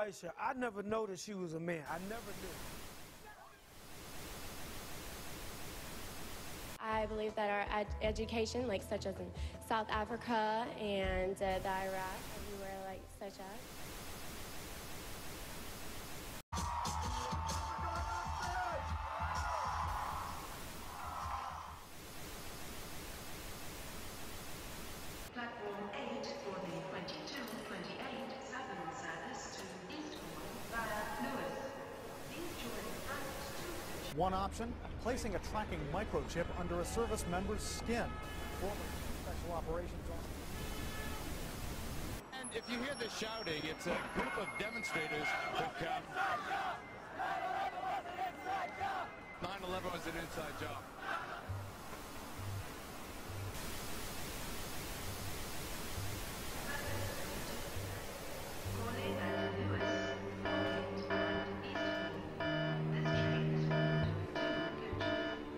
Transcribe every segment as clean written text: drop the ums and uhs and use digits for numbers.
Aisha, I never noticed she was a man. I never knew. I believe that our education, like such as in South Africa and the Iraq, everywhere like such as. Platform 8 for the 22-28 Southern service to Eastbourne via Lewis. Please join front 2. One option, placing a tracking microchip under a service member's skin. Former special operations officer. And if you hear the shouting, it's a group of demonstrators who've come. 9/11 was an inside job.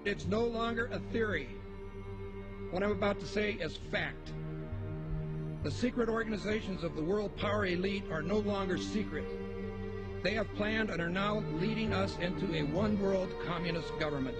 It's no longer a theory. What I'm about to say is fact. The secret organizations of the world power elite are no longer secret. They have planned and are now leading us into a one-world communist government.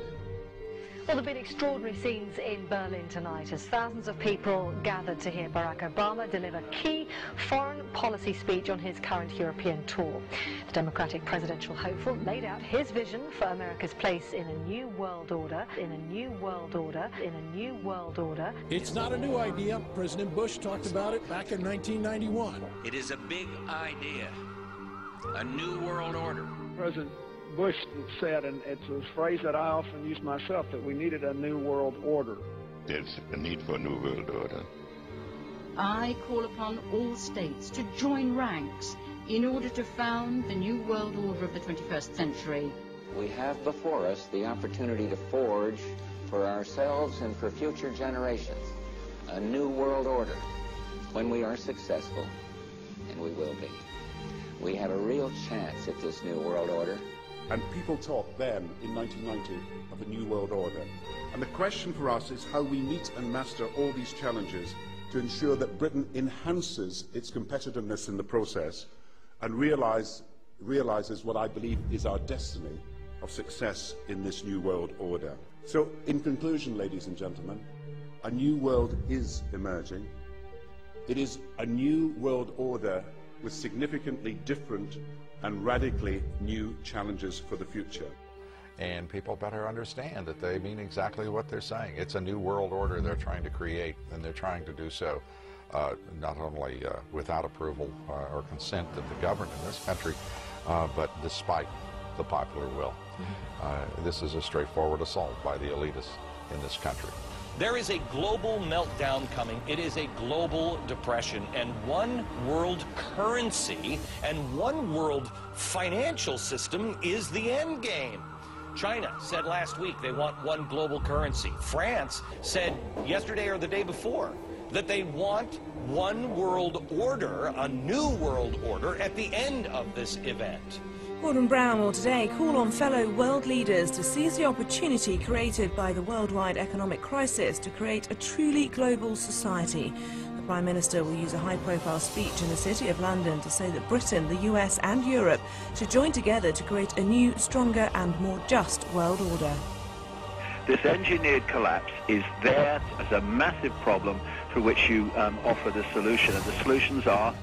Well, there have been extraordinary scenes in Berlin tonight as thousands of people gathered to hear Barack Obama deliver key foreign policy speech on his current European tour. The Democratic presidential hopeful laid out his vision for America's place in a new world order, in a new world order, in a new world order. It's not a new idea. President Bush talked about it back in 1991. It is a big idea, a new world order. President Bush said, and it's a phrase that I often use myself, that we needed a new world order. There's a need for a new world order. I call upon all states to join ranks in order to found the new world order of the 21st century. We have before us the opportunity to forge for ourselves and for future generations a new world order. When we are successful, and we will be, we have a real chance at this new world order. And people talked then, in 1990, of a new world order. And the question for us is how we meet and master all these challenges to ensure that Britain enhances its competitiveness in the process and realizes what I believe is our destiny of success in this new world order. So, in conclusion, ladies and gentlemen, a new world is emerging. It is a new world order with significantly different and radically new challenges for the future. And people better understand that they mean exactly what they're saying. It's a new world order they're trying to create, and they're trying to do so not only without approval or consent of the government in this country, but despite the popular will. This is a straightforward assault by the elitists in this country. There is a global meltdown coming. It is a global depression, and one world currency and one world financial system is the end game. China said last week they want one global currency. France said yesterday or the day before that they want one world order, a new world order, at the end of this event. Gordon Brown will today call on fellow world leaders to seize the opportunity created by the worldwide economic crisis to create a truly global society. The Prime Minister will use a high-profile speech in the City of London to say that Britain, the US and Europe should join together to create a new, stronger and more just world order. This engineered collapse is there as a massive problem for which you offer the solution, and the solutions are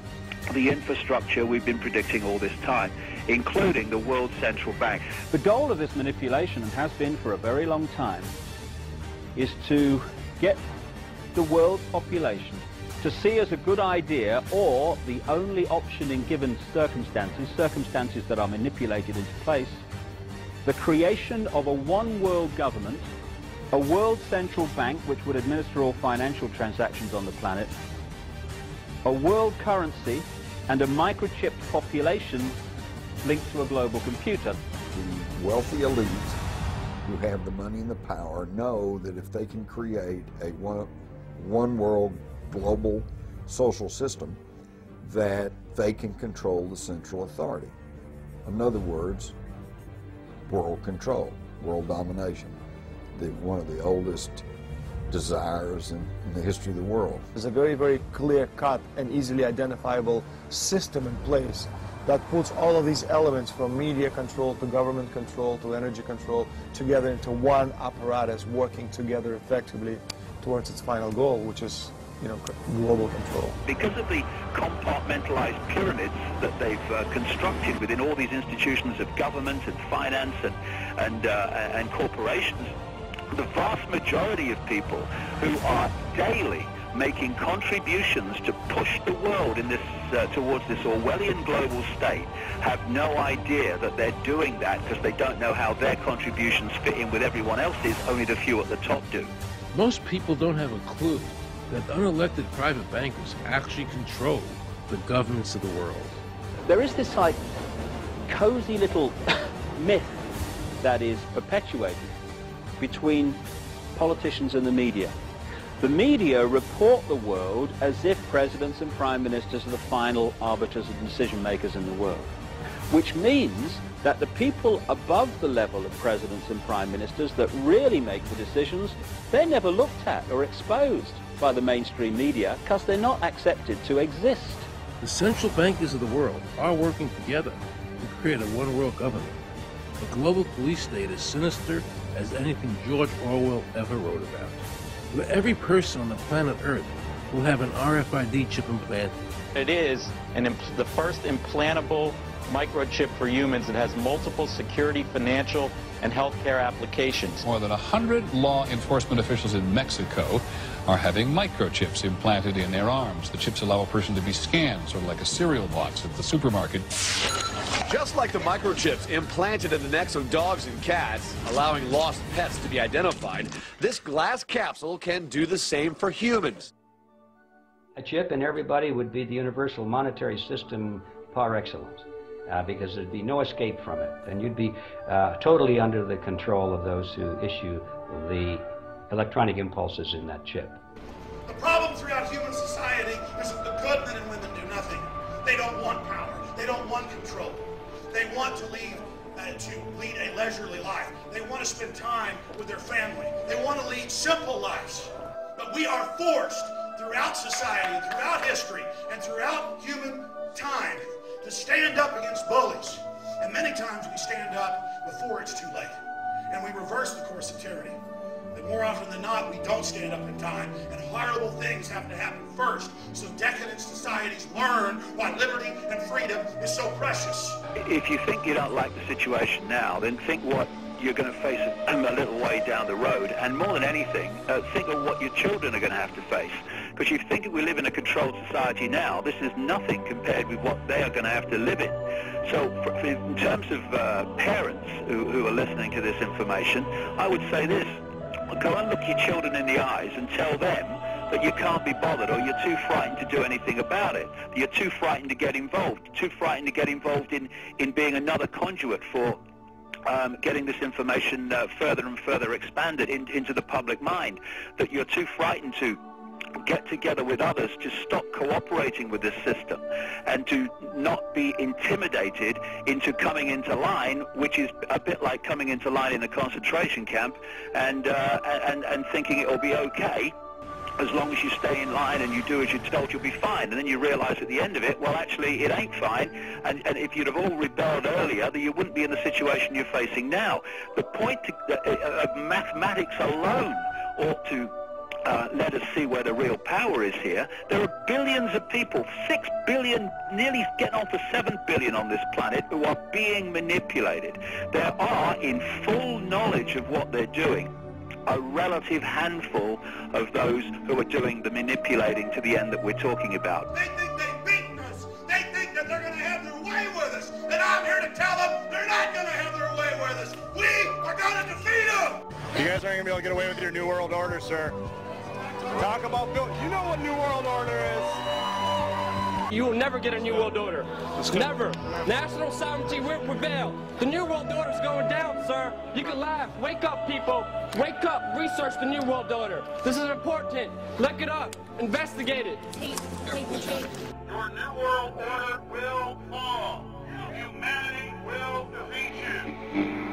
the infrastructure we've been predicting all this time, including the World Central Bank. The goal of this manipulation, and has been for a very long time, is to get the world population to see as a good idea, or the only option in given circumstances that are manipulated into place, the creation of a one world government, a world central bank which would administer all financial transactions on the planet, a world currency, and a microchipped population linked to a global computer. The wealthy elite who have the money and the power know that if they can create a one world global social system, that they can control the central authority. In other words, world control, world domination, one of the oldest desires in the history of the world. There's a very, very clear-cut and easily identifiable system in place that puts all of these elements from media control to government control to energy control together into one apparatus working together effectively towards its final goal, which is, you know, global control. Because of the compartmentalized pyramids that they've constructed within all these institutions of government and finance and corporations, the vast majority of people who are daily making contributions to push the world in this towards this Orwellian global state have no idea that they're doing that, because they don't know how their contributions fit in with everyone else's. Only the few at the top do. Most people don't have a clue that unelected private bankers actually control the governments of the world. There is this like cozy little myth that is perpetuated between politicians and the media. The media report the world as if presidents and prime ministers are the final arbiters and decision makers in the world, which means that the people above the level of presidents and prime ministers that really make the decisions, they're never looked at or exposed by the mainstream media because they're not accepted to exist. The central bankers of the world are working together to create a one-world government. The global police state is sinister as anything George Orwell ever wrote about, where every person on the planet Earth will have an RFID chip implanted. It is the first implantable microchip for humans that has multiple security, financial, and healthcare applications. More than 100 law enforcement officials in Mexico are having microchips implanted in their arms. The chips allow a person to be scanned, sort of like a cereal box at the supermarket. Just like the microchips implanted in the necks of dogs and cats, allowing lost pets to be identified, this glass capsule can do the same for humans. A chip in everybody would be the universal monetary system par excellence, because there'd be no escape from it, and you'd be totally under the control of those who issue the electronic impulses in that chip. The problem throughout human society is that the good men and women do nothing. They don't want power. They don't want control. They want to lead a leisurely life. They want to spend time with their family. They want to lead simple lives. But we are forced throughout society and throughout history and throughout human time to stand up against bullies. And many times we stand up before it's too late. And we reverse the course of tyranny. But more often than not, we don't stand up in time, and horrible things have to happen first, so decadent societies learn why liberty and freedom is so precious. If you think you don't like the situation now, then think what you're going to face a little way down the road, and more than anything, think of what your children are going to have to face. Because you think we live in a controlled society now, this is nothing compared with what they are going to have to live in. So in terms of parents who are listening to this information, I would say this: go and look your children in the eyes and tell them that you can't be bothered, or you're too frightened to do anything about it. You're too frightened to get involved, too frightened to get involved in being another conduit for getting this information further and further expanded into the public mind, that you're too frightened to get together with others to stop cooperating with this system and to not be intimidated into coming into line, which is a bit like coming into line in a concentration camp and thinking it'll be okay as long as you stay in line and you do as you're told, you'll be fine. And then you realize at the end of it, well, actually, it ain't fine. And if you'd have all rebelled earlier, then you wouldn't be in the situation you're facing now. The point of mathematics alone ought to let us see where the real power is here. There are billions of people, 6 billion, nearly getting on for 7 billion on this planet, who are being manipulated. There are, in full knowledge of what they're doing, a relative handful of those who are doing the manipulating to the end that we're talking about. They think they've beaten us. They think that they're going to have their way with us. And I'm here to tell them they're not going to have their way with us. We are going to defeat them. You guys aren't going to be able to get away with your New World Order, sir. Talk about Bill. You know what New World Order is. You will never get a New World Order. Never. National sovereignty will prevail. The New World Order is going down, sir. You can laugh. Wake up, people. Wake up. Research the New World Order. This is important. Look it up. Investigate it. Your New World Order will fall. Humanity will defeat you.